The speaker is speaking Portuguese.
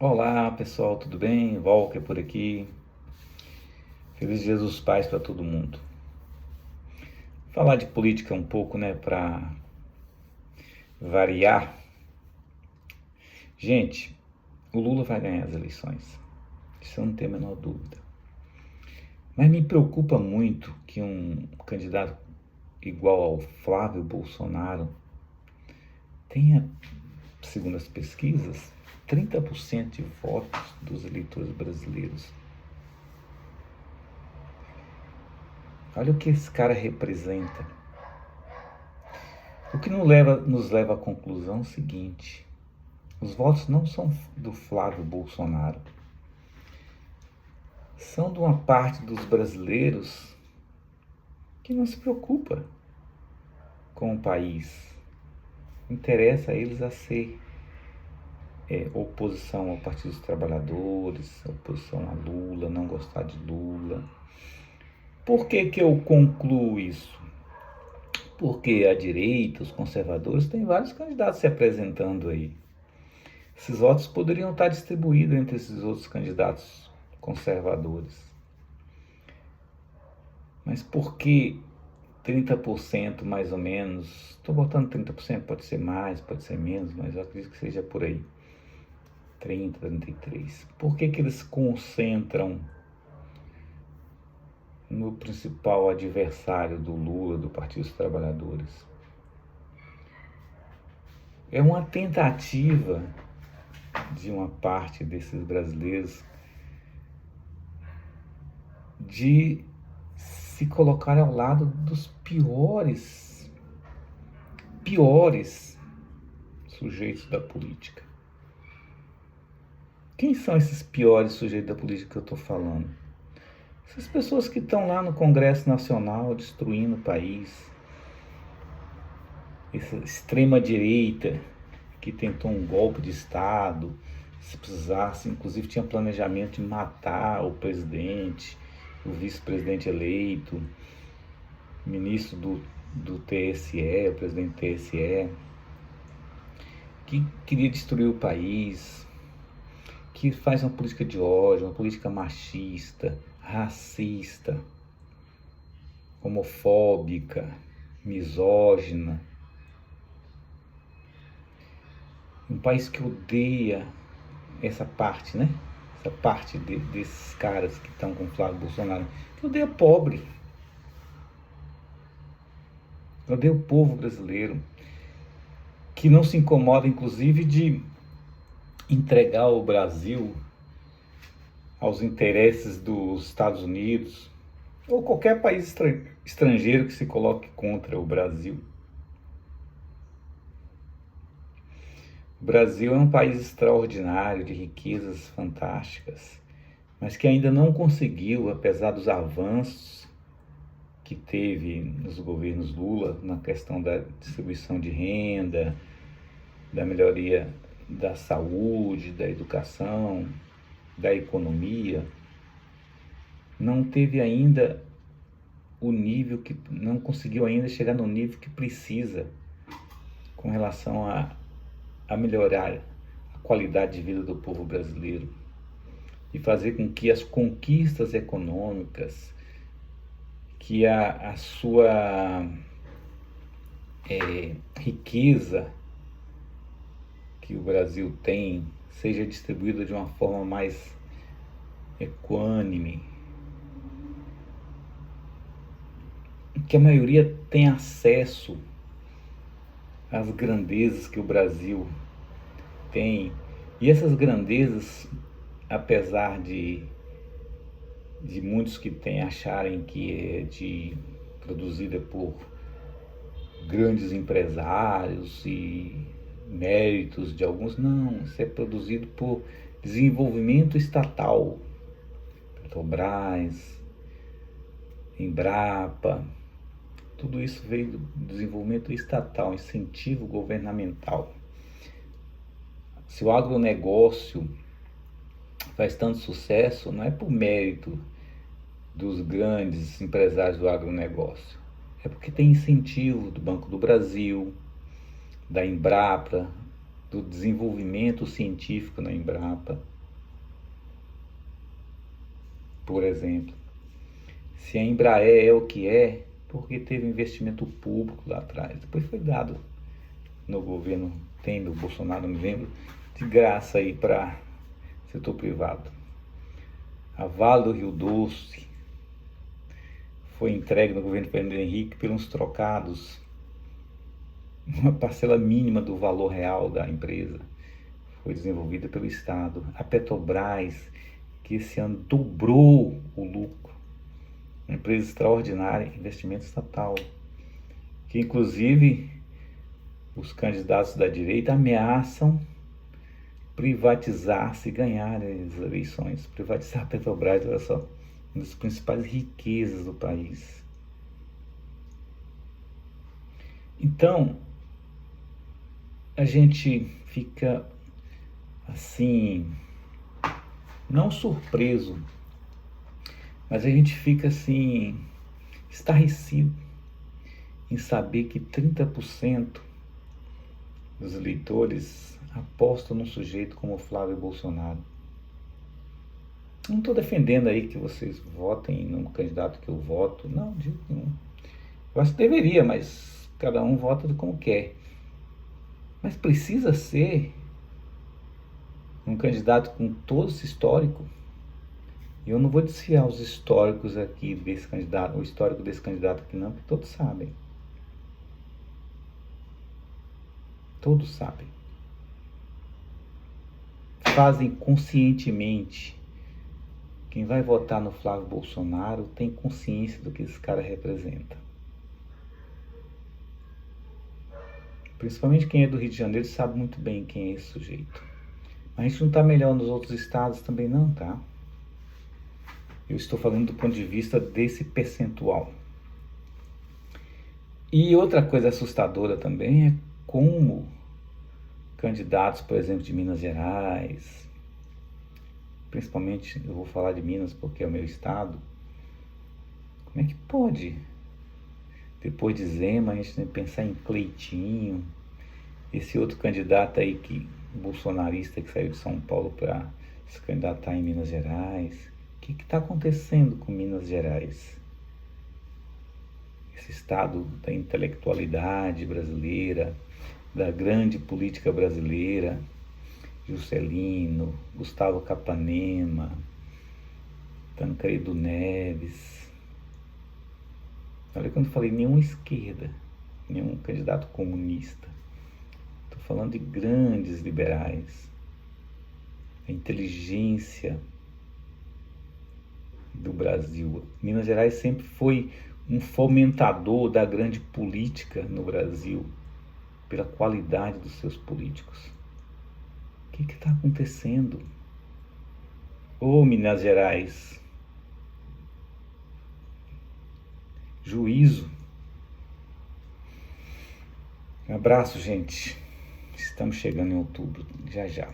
Olá pessoal, tudo bem? Walker por aqui. Feliz Dia dos Pais para todo mundo. Falar de política um pouco, né, para variar. Gente, o Lula vai ganhar as eleições. Isso eu não tenho a menor dúvida. Mas me preocupa muito que um candidato igual ao Flávio Bolsonaro tenha, segundo as pesquisas, 30% de votos dos eleitores brasileiros. Olha o que esse cara representa. O que nos leva à conclusão seguinte: os votos não são do Flávio Bolsonaro, são de uma parte dos brasileiros que não se preocupa com o país. Interessa a eles a ser oposição ao Partido dos Trabalhadores, oposição a Lula, não gostar de Lula. Por que eu concluo isso? Porque a direita, os conservadores, tem vários candidatos se apresentando aí. Esses votos poderiam estar distribuídos entre esses outros candidatos conservadores. Mas por que 30% mais ou menos? Estou botando 30%, pode ser mais, pode ser menos, mas eu acredito que seja por aí. 30, 33. Por que eles concentram no principal adversário do Lula, do Partido dos Trabalhadores? É uma tentativa de uma parte desses brasileiros de se colocar ao lado dos piores sujeitos da política. Quem são esses piores sujeitos da política que eu estou falando? Essas pessoas que estão lá no Congresso Nacional destruindo o país, essa extrema-direita que tentou um golpe de Estado, se precisasse, inclusive tinha planejamento de matar o presidente, o vice-presidente eleito, ministro do TSE, o presidente do TSE, que queria destruir o país, que faz uma política de ódio, uma política machista, racista, homofóbica, misógina. Um país que odeia essa parte, né? Essa parte desses caras que estão com o Flávio Bolsonaro, que odeia pobre, odeia o povo brasileiro, que não se incomoda, inclusive, de entregar o Brasil aos interesses dos Estados Unidos ou qualquer país estrangeiro que se coloque contra o Brasil. O Brasil é um país extraordinário, de riquezas fantásticas, mas que ainda não conseguiu, apesar dos avanços que teve nos governos Lula, na questão da distribuição de renda, da melhoria da saúde, da educação, da economia, não teve ainda o nível que, não conseguiu ainda chegar no nível que precisa com relação a melhorar a qualidade de vida do povo brasileiro e fazer com que as conquistas econômicas, que a sua riqueza que o Brasil tem seja distribuída de uma forma mais equânime, que a maioria tenha acesso às grandezas que o Brasil tem. E essas grandezas, apesar de muitos que acharem que é produzida por grandes empresários e méritos de alguns, não, isso é produzido por desenvolvimento estatal, Petrobras, Embrapa, tudo isso veio do desenvolvimento estatal, incentivo governamental. Se o agronegócio faz tanto sucesso, não é por mérito dos grandes empresários do agronegócio, é porque tem incentivo do Banco do Brasil, da Embrapa, do desenvolvimento científico na Embrapa. por exemplo. Se a Embraer é o que é, porque teve investimento público lá atrás. Depois foi dado no governo Temer, Bolsonaro, não me lembro, de graça aí para setor privado. A Vale do Rio Doce foi entregue no governo Fernando Henrique por uns trocados, uma parcela mínima do valor real da empresa foi desenvolvida pelo Estado. A Petrobras, que esse ano dobrou o lucro, uma empresa extraordinária, investimento estatal, que inclusive os candidatos da direita ameaçam privatizar se ganharem as eleições. Privatizar a Petrobras, olha só, uma das principais riquezas do país. Então, a gente fica assim, não surpreso, mas a gente fica assim, estarrecido em saber que 30% dos eleitores apostam num sujeito como Flávio Bolsonaro. Não estou defendendo aí que vocês votem no candidato que eu voto, não, de jeito nenhum. Eu acho que deveria, mas cada um vota de como quer. Mas precisa ser um candidato com todo esse histórico. E eu não vou desfiar os históricos aqui desse candidato, o histórico desse candidato aqui não, porque todos sabem. Todos sabem. Fazem conscientemente. Quem vai votar no Flávio Bolsonaro tem consciência do que esse cara representa. Principalmente quem é do Rio de Janeiro sabe muito bem quem é esse sujeito. Mas a gente não está melhor nos outros estados também não, tá? Eu estou falando do ponto de vista desse percentual. E outra coisa assustadora também é como candidatos, por exemplo, de Minas Gerais, principalmente eu vou falar de Minas porque é o meu estado, como é que pode, depois de Zema, a gente pensar em Cleitinho, esse outro candidato aí bolsonarista que saiu de São Paulo para se candidatar em Minas Gerais? O que está acontecendo com Minas Gerais? Esse estado da intelectualidade brasileira, da grande política brasileira, Juscelino, Gustavo Capanema, Tancredo Neves. Olha, quando eu falei nenhuma esquerda, nenhum candidato comunista. Estou falando de grandes liberais. A inteligência do Brasil. Minas Gerais sempre foi um fomentador da grande política no Brasil, pela qualidade dos seus políticos. O que está acontecendo? Ô Minas Gerais, juízo. Um abraço, gente. Estamos chegando em outubro, já já.